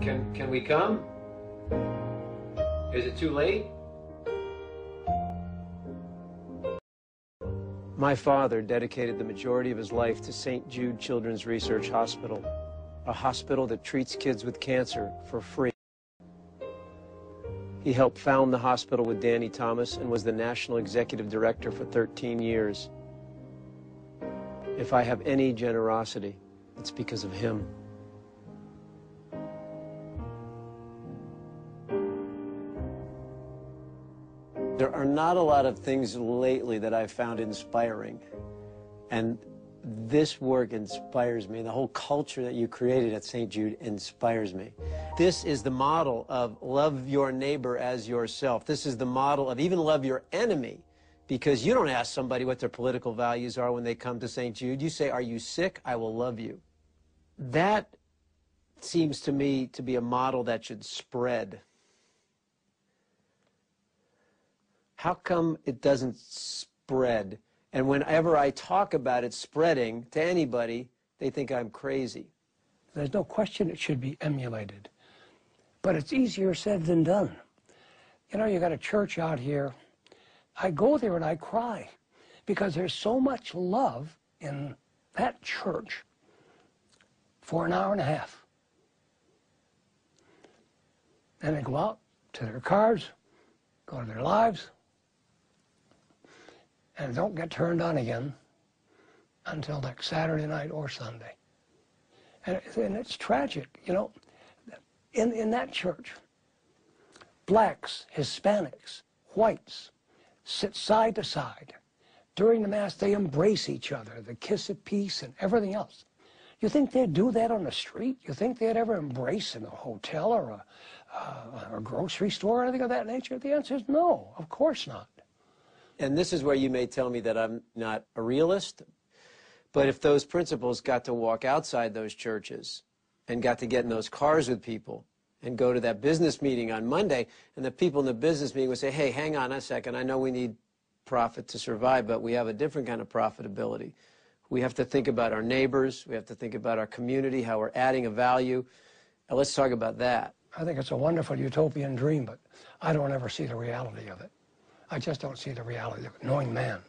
Can we come? Is it too late? My father dedicated the majority of his life to St. Jude Children's Research Hospital, a hospital that treats kids with cancer for free. He helped found the hospital with Danny Thomas and was the national executive director for 13 years. If I have any generosity, it's because of him. There are not a lot of things lately that I've found inspiring, and this work inspires me. The whole culture that you created at St. Jude inspires me. This is the model of love your neighbor as yourself. This is the model of even love your enemy, because you don't ask somebody what their political values are when they come to St. Jude. You say, are you sick? I will love you. That seems to me to be a model that should spread. How come it doesn't spread? And whenever I talk about it spreading to anybody, they think I'm crazy. There's no question it should be emulated. But it's easier said than done. You know, you got a church out here. I go there and I cry because there's so much love in that church for an hour and a half. Then they go out to their cars, go to their lives, and don't get turned on again until next Saturday night or Sunday. And it's tragic, you know. In that church, blacks, Hispanics, whites sit side to side. During the Mass, they embrace each other, the kiss of peace and everything else. You think they'd do that on the street? You think they'd ever embrace in a hotel or a grocery store or anything of that nature? The answer is no, of course not. And this is where you may tell me that I'm not a realist, but if those principles got to walk outside those churches and got to get in those cars with people and go to that business meeting on Monday, and the people in the business meeting would say, hey, hang on a second, I know we need profit to survive, but we have a different kind of profitability. We have to think about our neighbors, we have to think about our community, how we're adding a value. Now, let's talk about that. I think it's a wonderful utopian dream, but I don't ever see the reality of it. I just don't see the reality of it, knowing man.